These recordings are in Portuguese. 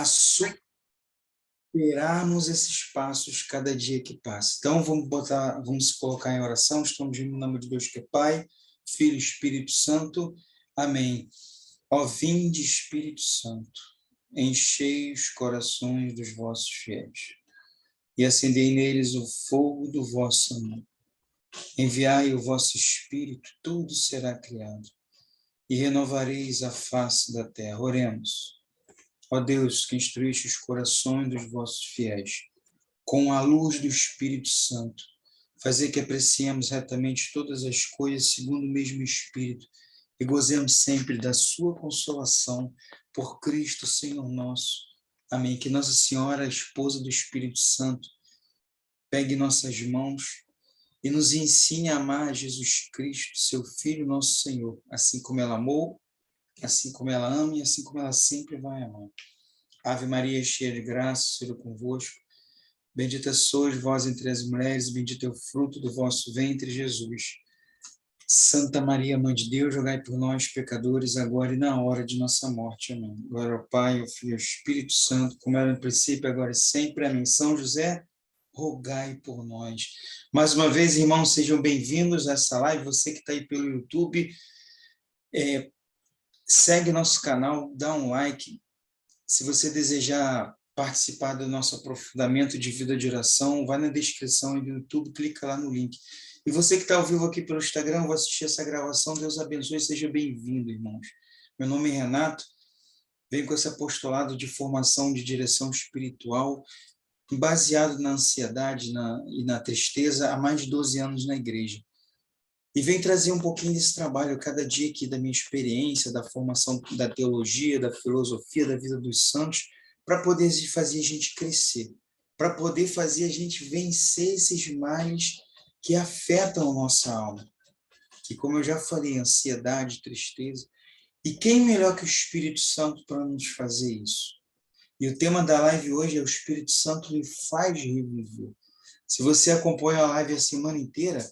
a superarmos esses passos cada dia que passa. Então, vamos colocar em oração. Estamos no nome de Deus que é Pai, Filho e Espírito Santo. Amém. Ó, vinde, Espírito Santo, enchei os corações dos vossos fiéis e acendei neles o fogo do vosso amor. Enviai o vosso Espírito, tudo será criado, e renovareis a face da terra. Oremos. Ó Deus, que instruíste os corações dos vossos fiéis, com a luz do Espírito Santo, fazer que apreciemos retamente todas as coisas segundo o mesmo Espírito, e gozemos sempre da sua consolação, por Cristo, Senhor nosso. Amém. Que Nossa Senhora, a esposa do Espírito Santo, pegue nossas mãos e nos ensine a amar Jesus Cristo, seu Filho, nosso Senhor, assim como ela amou, assim como ela ama e assim como ela sempre vai amar. Ave Maria, cheia de graça, o Senhor é convosco. Bendita sois vós entre as mulheres, bendito é o fruto do vosso ventre, Jesus. Santa Maria, Mãe de Deus, rogai por nós, pecadores, agora e na hora de nossa morte. Amém. Glória ao Pai, ao Filho e ao Espírito Santo, como era no princípio, agora e sempre. Amém. São José, rogai por nós. Mais uma vez, irmãos, sejam bem-vindos a essa live. Você que está aí pelo YouTube, segue nosso canal, dá um like. Se você desejar participar do nosso aprofundamento de vida de oração, vai na descrição do YouTube, clica lá no link. E você que está ao vivo aqui pelo Instagram, vou assistir essa gravação, Deus abençoe, seja bem-vindo, irmãos. Meu nome é Renato, venho com esse apostolado de formação de direção espiritual, baseado na ansiedade e na tristeza, há mais de 12 anos na igreja. E venho trazer um pouquinho desse trabalho, cada dia aqui da minha experiência, da formação da teologia, da filosofia, da vida dos santos, para poder fazer a gente crescer, para poder fazer a gente vencer esses males que afetam a nossa alma. Que, como eu já falei, ansiedade, tristeza. E quem melhor que o Espírito Santo para nos fazer isso? E o tema da live hoje é o Espírito Santo lhe faz reviver. Se você acompanha a live a semana inteira,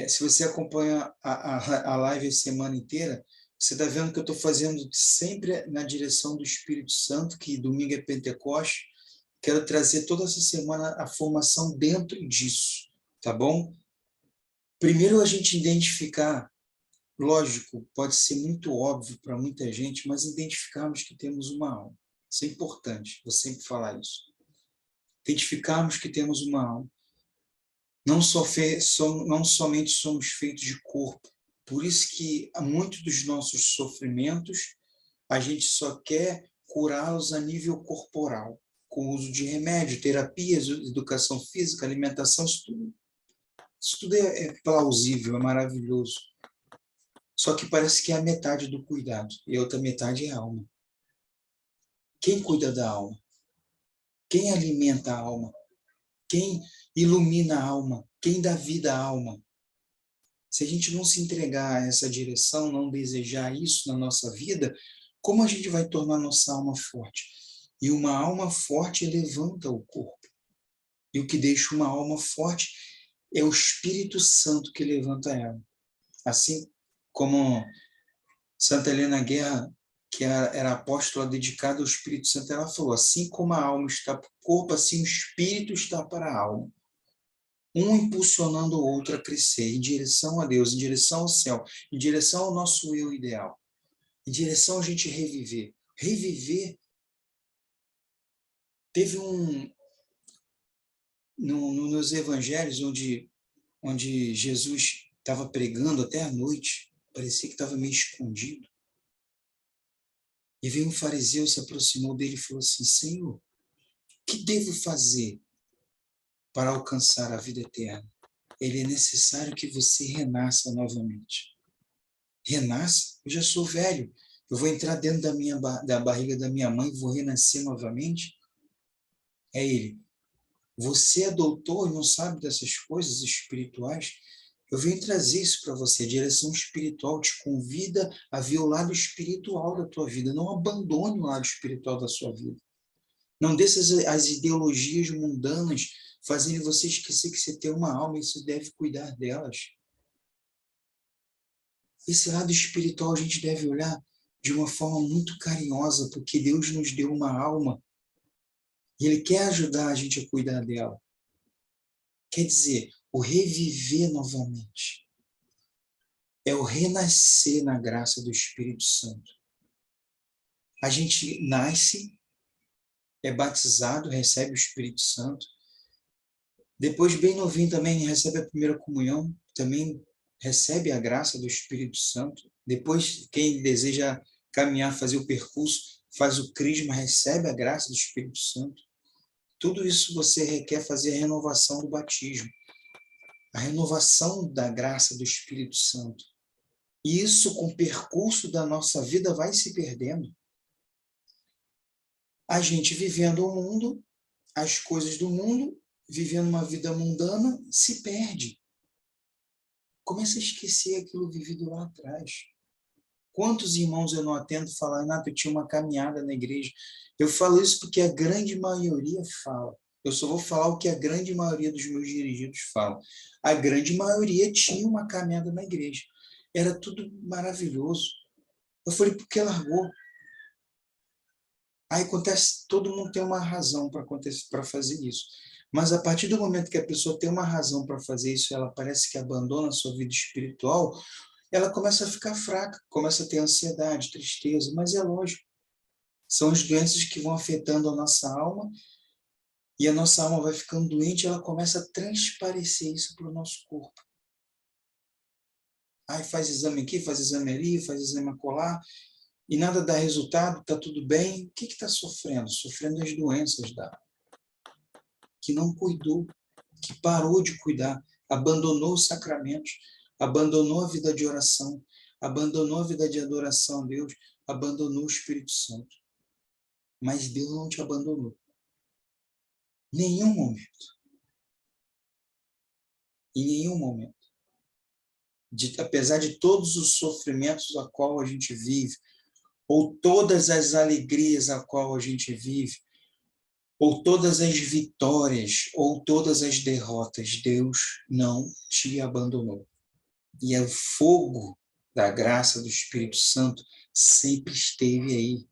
se você acompanha a live a semana inteira, você está vendo que eu estou fazendo sempre na direção do Espírito Santo, que domingo é Pentecoste. Quero trazer toda essa semana a formação dentro disso, tá bom? Primeiro a gente identificar, lógico, pode ser muito óbvio para muita gente, mas identificarmos que temos uma alma. Isso é importante, vou sempre falar isso. Identificarmos que temos uma alma. Não somente somos feitos de corpo. Por isso que muitos dos nossos sofrimentos, a gente só quer curá-los a nível corporal, com o uso de remédio, terapias, educação física, alimentação, isso tudo é plausível, é maravilhoso. Só que parece que é a metade do cuidado, e a outra metade é a alma. Quem cuida da alma? Quem alimenta a alma? Quem ilumina a alma? Quem dá vida à alma? Se a gente não se entregar a essa direção, não desejar isso na nossa vida, como a gente vai tornar nossa alma forte? E uma alma forte levanta o corpo. E o que deixa uma alma forte é o Espírito Santo que levanta ela. Assim como Santa Helena Guerra, que era apóstola dedicada ao Espírito Santo, ela falou, assim como a alma está para o corpo, assim o Espírito está para a alma. Um impulsionando o outro a crescer, em direção a Deus, em direção ao céu, em direção ao nosso eu ideal, em direção a gente reviver. Reviver, teve nos evangelhos, onde Jesus estava pregando até à noite, parecia que estava meio escondido, e veio um fariseu, se aproximou dele e falou assim, Senhor, o que devo fazer para alcançar a vida eterna? Ele é necessário que você renasça novamente. Renasça? Eu já sou velho. Eu vou entrar dentro da barriga da minha mãe e vou renascer novamente? É ele. Você é doutor e não sabe dessas coisas espirituais? Eu venho trazer isso para você. A direção espiritual te convida a ver o lado espiritual da tua vida. Não abandone o lado espiritual da sua vida. Não deixe as ideologias mundanas fazerem você esquecer que você tem uma alma e você deve cuidar delas. Esse lado espiritual a gente deve olhar de uma forma muito carinhosa, porque Deus nos deu uma alma e Ele quer ajudar a gente a cuidar dela. Quer dizer, o reviver novamente. É o renascer na graça do Espírito Santo. A gente nasce, é batizado, recebe o Espírito Santo. Depois, bem novinho também, recebe a primeira comunhão, também recebe a graça do Espírito Santo. Depois, quem deseja caminhar, fazer o percurso, faz o crisma, recebe a graça do Espírito Santo. Tudo isso você requer fazer a renovação do batismo, a renovação da graça do Espírito Santo. E isso, com o percurso da nossa vida, vai se perdendo. A gente vivendo o mundo, as coisas do mundo, vivendo uma vida mundana, se perde. Começa a esquecer aquilo vivido lá atrás. Quantos irmãos eu não atendo falar, Renato, eu tinha uma caminhada na igreja. Eu falo isso porque a grande maioria fala. Eu só vou falar o que a grande maioria dos meus dirigidos fala. A grande maioria tinha uma caminhada na igreja. Era tudo maravilhoso. Eu falei, por que largou? Aí acontece, todo mundo tem uma razão para fazer isso. Mas a partir do momento que a pessoa tem uma razão para fazer isso, ela parece que abandona a sua vida espiritual, ela começa a ficar fraca, começa a ter ansiedade, tristeza, mas é lógico. São as doenças que vão afetando a nossa alma, e a nossa alma vai ficando doente, e ela começa a transparecer isso para o nosso corpo. Aí faz exame aqui, faz exame ali, faz exame acolá, e nada dá resultado, está tudo bem. O que está sofrendo? Sofrendo as doenças da que não cuidou, que parou de cuidar, abandonou os sacramentos, abandonou a vida de oração, abandonou a vida de adoração a Deus, abandonou o Espírito Santo. Mas Deus não te abandonou. Nenhum momento. Em nenhum momento. Apesar de todos os sofrimentos a qual a gente vive, ou todas as alegrias a qual a gente vive, ou todas as vitórias, ou todas as derrotas, Deus não te abandonou. E o fogo da graça do Espírito Santo sempre esteve aí.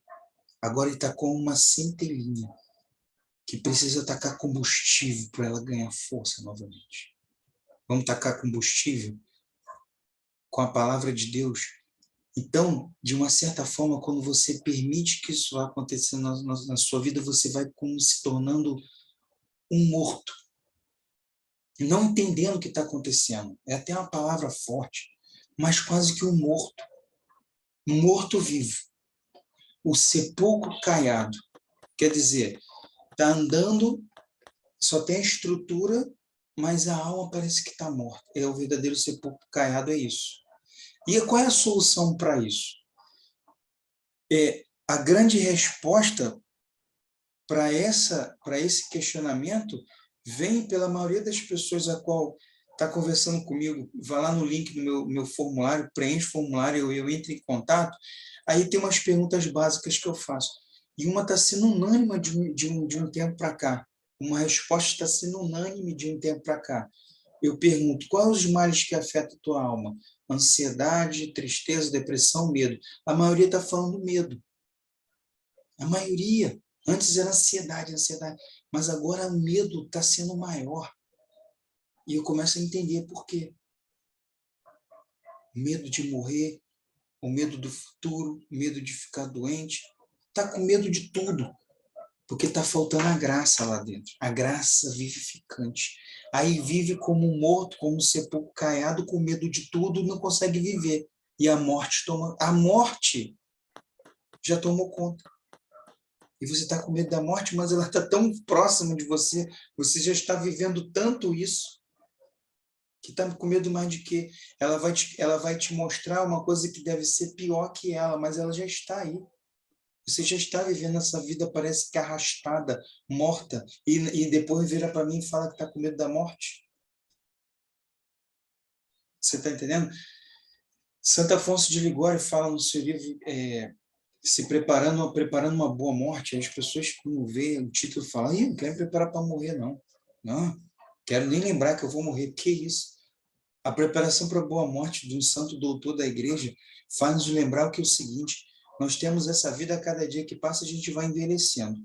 Agora ele está como uma centelhinha que precisa tacar combustível para ela ganhar força novamente. Vamos tacar combustível com a palavra de Deus. Então, de uma certa forma, quando você permite que isso vá acontecer na sua vida, você vai como se tornando um morto, não entendendo o que está acontecendo. É até uma palavra forte, mas quase que um morto vivo. O sepulcro caiado. Quer dizer, está andando, só tem a estrutura, mas a alma parece que está morta. É o verdadeiro sepulcro caiado, é isso. E qual é a solução para isso? A grande resposta para esse questionamento vem pela maioria das pessoas a qual está conversando comigo. Vai lá no link do meu formulário, preenche o formulário, eu entro em contato. Aí tem umas perguntas básicas que eu faço. E uma está sendo unânime de um tempo para cá. Uma resposta está sendo unânime de um tempo para cá. Eu pergunto, quais os males que afetam a tua alma? Ansiedade, tristeza, depressão, medo. A maioria está falando medo. A maioria. Antes era ansiedade. Mas agora o medo está sendo maior. E eu começo a entender por quê. Medo de morrer, o medo do futuro, medo de ficar doente. Está com medo de tudo. Porque está faltando a graça lá dentro. A graça vivificante. Aí vive como um morto, como um sepulcro caiado, com medo de tudo, não consegue viver. E a morte já tomou conta. E você está com medo da morte, mas ela está tão próxima de você, você já está vivendo tanto isso, que está com medo mais de quê? Ela vai te mostrar uma coisa que deve ser pior que ela, mas ela já está aí. Você já está vivendo essa vida, parece que arrastada, morta, e depois vira para mim e fala que está com medo da morte. Você está entendendo? Santo Afonso de Ligório fala no seu livro se preparando uma boa morte. As pessoas, quando vê o título, falam: não quero me preparar para morrer, não. Não, quero nem lembrar que eu vou morrer. Que isso? A preparação para a boa morte de um santo doutor da igreja faz-nos lembrar o que é o seguinte: Nós temos essa vida a cada dia que passa, a gente vai envelhecendo.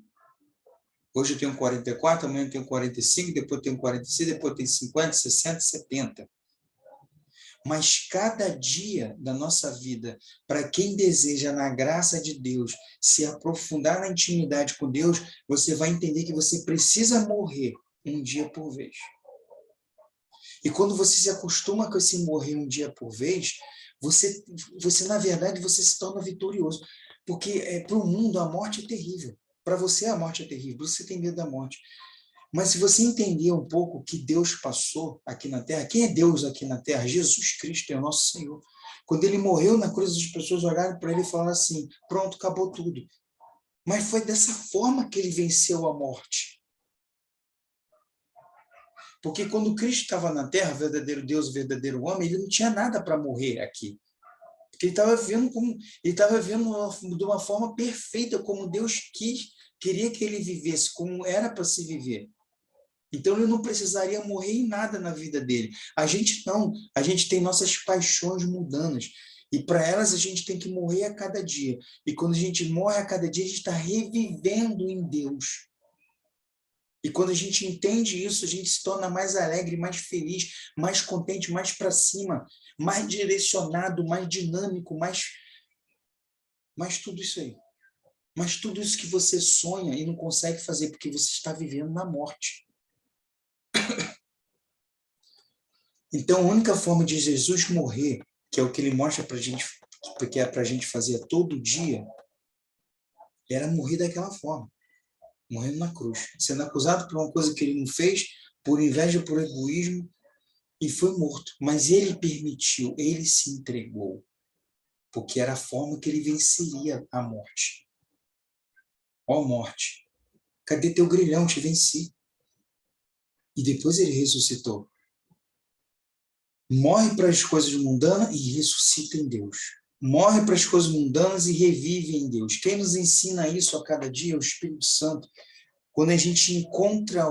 Hoje eu tenho 44, amanhã eu tenho 45, depois eu tenho 46, depois eu tenho 50, 60, 70. Mas cada dia da nossa vida, para quem deseja, na graça de Deus, se aprofundar na intimidade com Deus, você vai entender que você precisa morrer um dia por vez. E quando você se acostuma com esse morrer um dia por vez, você na verdade, você se torna vitorioso. Porque para o mundo a morte é terrível. Para você a morte é terrível, você tem medo da morte. Mas se você entender um pouco o que Deus passou aqui na Terra, quem é Deus aqui na Terra? Jesus Cristo é o nosso Senhor. Quando ele morreu na cruz, as pessoas olharam para ele e falaram assim, pronto, acabou tudo. Mas foi dessa forma que ele venceu a morte. Porque quando Cristo estava na Terra, o verdadeiro Deus, o verdadeiro homem, ele não tinha nada para morrer aqui. Porque ele estava vivendo de uma forma perfeita, como Deus queria que ele vivesse, como era para se viver. Então, ele não precisaria morrer em nada na vida dele. A gente não. A gente tem nossas paixões mundanas. E para elas, a gente tem que morrer a cada dia. E quando a gente morre a cada dia, a gente está revivendo em Deus. E quando a gente entende isso, a gente se torna mais alegre, mais feliz, mais contente, mais para cima, mais direcionado, mais dinâmico, mais tudo isso aí. Mas tudo isso que você sonha e não consegue fazer porque você está vivendo na morte. Então, a única forma de Jesus morrer, que é o que ele mostra para a gente, porque é para a gente fazer todo dia, era morrer daquela forma, morrendo na cruz, sendo acusado por uma coisa que ele não fez, por inveja, por egoísmo, e foi morto. Mas ele permitiu, ele se entregou, porque era a forma que ele venceria a morte. Ó morte, cadê teu grilhão? Te venci. E depois ele ressuscitou. Morre para as coisas mundanas e ressuscita em Deus. Morre para as coisas mundanas e revive em Deus. Quem nos ensina isso a cada dia é o Espírito Santo. Quando a gente encontra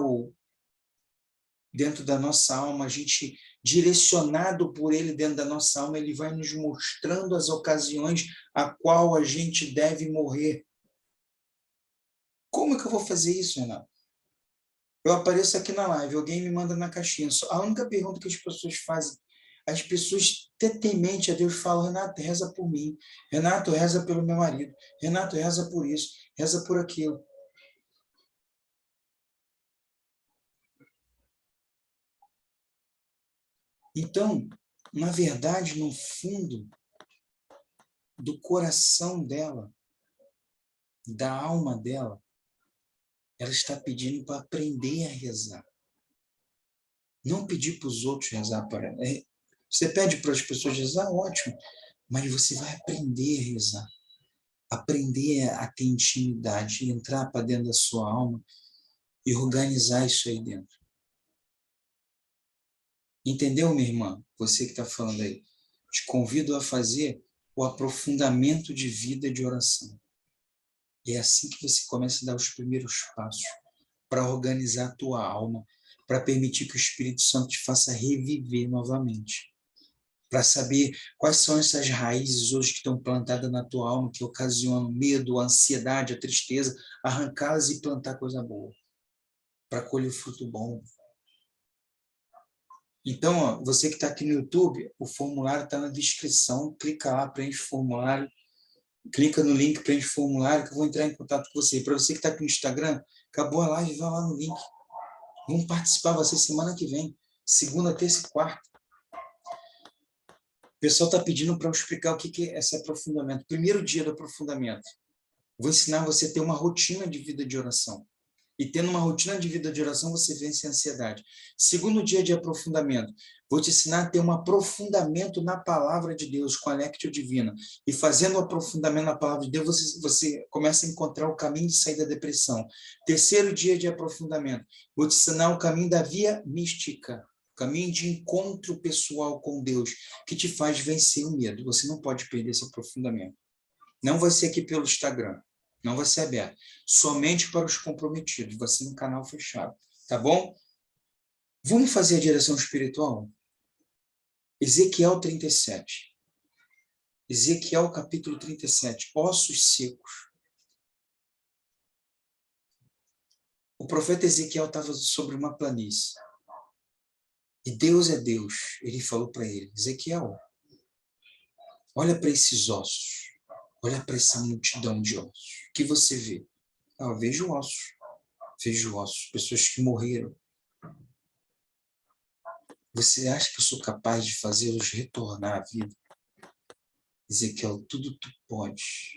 dentro da nossa alma, a gente direcionado por ele dentro da nossa alma, ele vai nos mostrando as ocasiões a qual a gente deve morrer. Como é que eu vou fazer isso, Renato? Eu apareço aqui na live, alguém me manda na caixinha. A única pergunta que as pessoas fazem, as pessoas temente a Deus falam, Renato, reza por mim. Renato, reza pelo meu marido. Renato, reza por isso. Reza por aquilo. Então, na verdade, no fundo do coração dela, da alma dela, ela está pedindo para aprender a rezar. Não pedir para os outros rezar para ela. Você pede para as pessoas rezar, ótimo, mas você vai aprender a rezar. Aprender a ter intimidade, entrar para dentro da sua alma e organizar isso aí dentro. Entendeu, minha irmã? Você que está falando aí. Te convido a fazer o aprofundamento de vida de oração. E é assim que você começa a dar os primeiros passos para organizar a tua alma, para permitir que o Espírito Santo te faça reviver novamente. Para saber quais são essas raízes hoje que estão plantadas na tua alma, que ocasionam medo, a ansiedade, a tristeza, arrancá-las e plantar coisa boa, para colher fruto bom. Então, ó, você que está aqui no YouTube, o formulário está na descrição, clica lá, preenche o formulário, clica no link, preenche o formulário, que eu vou entrar em contato com você. Para você que está aqui no Instagram, acabou a live, vai lá no link. Vamos participar, vai ser semana que vem, segunda, terça e quarta. O pessoal está pedindo para eu explicar o que é esse aprofundamento. Primeiro dia do aprofundamento. Vou ensinar você a ter uma rotina de vida de oração. E tendo uma rotina de vida de oração, você vence a ansiedade. Segundo dia de aprofundamento. Vou te ensinar a ter um aprofundamento na palavra de Deus, com a Lectio Divina. E fazendo o aprofundamento na palavra de Deus, você começa a encontrar o caminho de sair da depressão. Terceiro dia de aprofundamento. Vou te ensinar o caminho da via mística. Caminho de encontro pessoal com Deus, que te faz vencer o medo. Você não pode perder esse aprofundamento. Não vai ser aqui pelo Instagram. Não vai ser aberto. Somente para os comprometidos. Vai ser no canal fechado. Tá bom? Vamos fazer a direção espiritual? Ezequiel 37. Ezequiel capítulo 37, ossos secos. O profeta Ezequiel estava sobre uma planície. E Deus é Deus. Ele falou para ele, Ezequiel, olha para esses ossos. Olha para essa multidão de ossos. O que você vê? Ah, eu vejo ossos. Vejo ossos. Pessoas que morreram. Você acha que eu sou capaz de fazê-los retornar à vida? Ezequiel, tudo tu podes.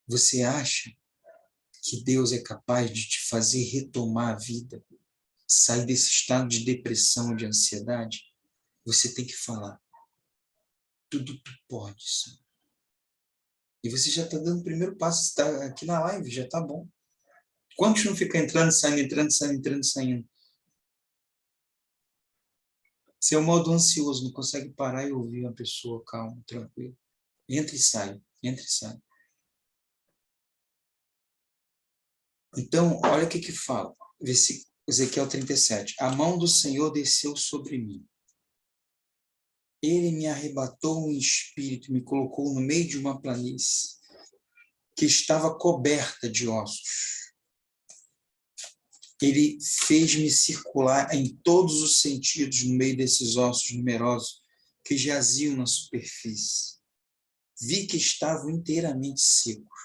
Você acha que Deus é capaz de te fazer retomar a vida? Sair desse estado de depressão, de ansiedade? Você tem que falar. Tudo tu podes, Senhor. E você já está dando o primeiro passo. Você está aqui na live, já está bom. Quantos não ficam entrando, saindo, entrando, saindo, entrando, saindo? Você é o modo ansioso, não consegue parar e ouvir uma pessoa calma, tranquila. Entra e sai, entra e sai. Então, olha o que fala. Versículo Ezequiel 37. A mão do Senhor desceu sobre mim. Ele me arrebatou em espírito, me colocou no meio de uma planície que estava coberta de ossos. Ele fez-me circular em todos os sentidos no meio desses ossos numerosos que jaziam na superfície. Vi que estavam inteiramente secos.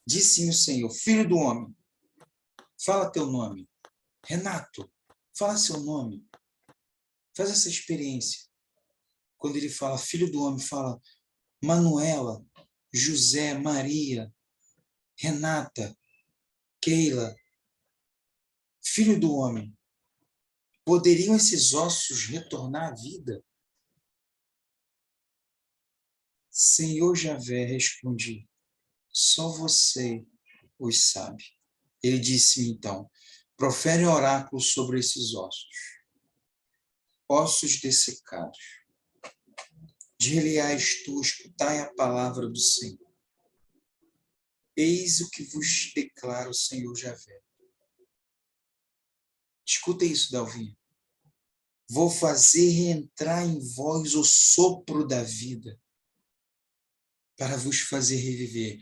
Disse-me o Senhor, filho do homem, fala teu nome. Renato, fala seu nome. Faz essa experiência. Quando ele fala filho do homem, fala Manuela, José, Maria, Renata, Keila. Filho do homem, poderiam esses ossos retornar à vida? Senhor Javé, respondi, só você os sabe. Ele disse-me então, profere oráculo sobre esses ossos. Ossos dessecados. Dir-lhe-ás tu, escutai a palavra do Senhor. Eis o que vos declara o Senhor Javé. Escuta isso, Dalvinho. Vou fazer reentrar em vós o sopro da vida, para vos fazer reviver.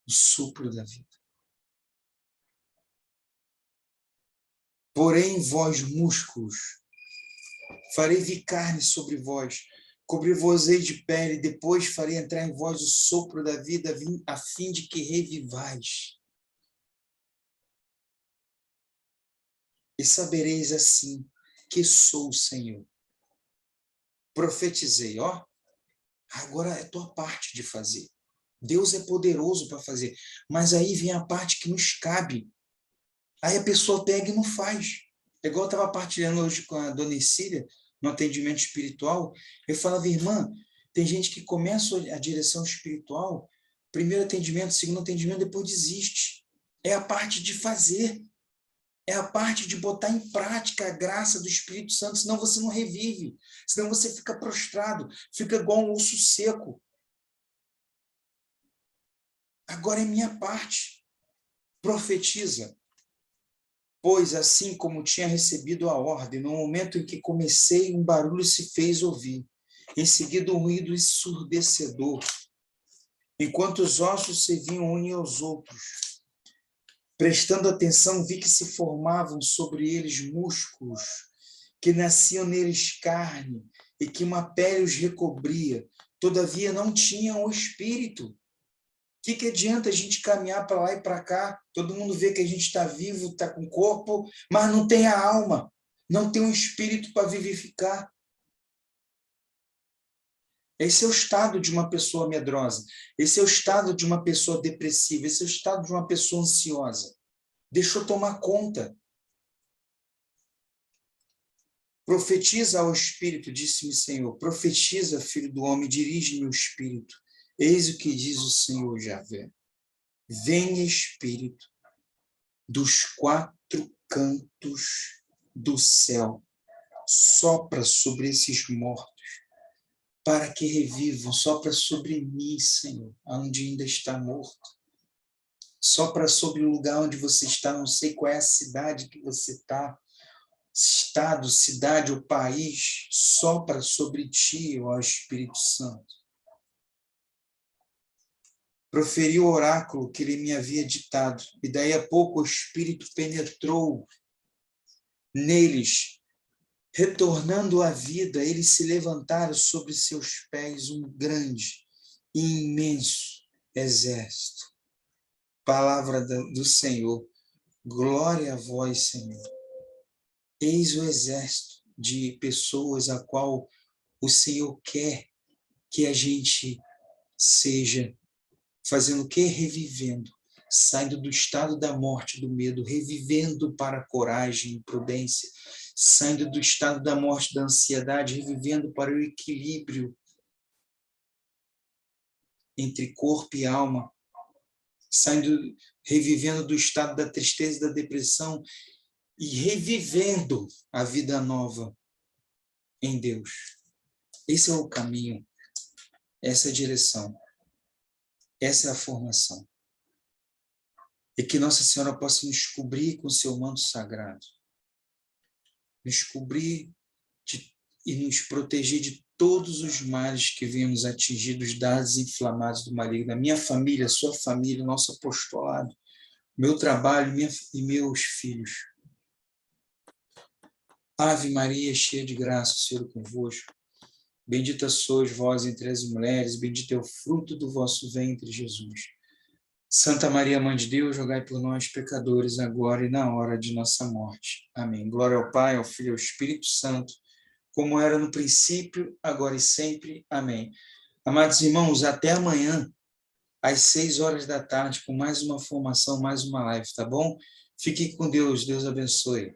O sopro da vida. Porém, vós músculos, farei vir carne sobre vós, cobrir-vos-ei de pele, depois farei entrar em vós o sopro da vida, a fim de que revivais. E sabereis assim que sou o Senhor. Profetizei, ó. Agora é tua parte de fazer. Deus é poderoso para fazer. Mas aí vem a parte que nos cabe. Aí a pessoa pega e não faz. É igual eu estava partilhando hoje com a dona Cília, no atendimento espiritual. Eu falava, irmã, tem gente que começa a direção espiritual, primeiro atendimento, segundo atendimento, depois desiste. É a parte de fazer. É a parte de botar em prática a graça do Espírito Santo, senão você não revive. Senão você fica prostrado, fica igual um osso seco. Agora é minha parte. Profetiza. Pois, assim como tinha recebido a ordem, no momento em que comecei, um barulho se fez ouvir. Em seguida, um ruído ensurdecedor. Enquanto os ossos se vinham uns aos outros. Prestando atenção, vi que se formavam sobre eles músculos, que nasciam neles carne, e que uma pele os recobria. Todavia, não tinham o espírito. O que adianta a gente caminhar para lá e para cá? Todo mundo vê que a gente está vivo, está com corpo, mas não tem a alma, não tem um espírito para vivificar. Esse é o estado de uma pessoa medrosa. Esse é o estado de uma pessoa depressiva. Esse é o estado de uma pessoa ansiosa. Deixa eu tomar conta. Profetiza ao espírito, disse-me Senhor. Profetiza, filho do homem, dirige-me o espírito. Eis o que diz o Senhor Javé. Vem espírito dos quatro cantos do céu, sopra sobre esses mortos, para que revivam, sopra sobre mim, Senhor, onde ainda está morto. Sopra sobre o lugar onde você está, não sei qual é a cidade que você está, estado, cidade ou país, sopra sobre ti, ó Espírito Santo. Proferi o oráculo que ele me havia ditado, e daí a pouco o Espírito penetrou neles, retornando à vida, eles se levantaram sobre seus pés um grande e imenso exército. Palavra do Senhor, glória a vós, Senhor. Eis o exército de pessoas a qual o Senhor quer que a gente seja, fazendo o quê? Revivendo, saindo do estado da morte, do medo, revivendo para a coragem e prudência, saindo do estado da morte, da ansiedade, revivendo para o equilíbrio entre corpo e alma, revivendo do estado da tristeza e da depressão e revivendo a vida nova em Deus. Esse é o caminho, essa é a direção, essa é a formação. E que Nossa Senhora possa nos cobrir com seu manto sagrado, nos cobrir e nos proteger de todos os males que venham atingir dos dados inflamados do maligno, da minha família, sua família, nosso apostolado, meu trabalho e meus filhos. Ave Maria, cheia de graça, o Senhor é convosco. Bendita sois vós entre as mulheres, bendito é o fruto do vosso ventre, Jesus. Santa Maria, Mãe de Deus, rogai por nós, pecadores, agora e na hora de nossa morte. Amém. Glória ao Pai, ao Filho e ao Espírito Santo, como era no princípio, agora e sempre. Amém. Amados irmãos, até amanhã, às 6 horas da tarde, com mais uma formação, mais uma live, tá bom? Fiquem com Deus, Deus abençoe.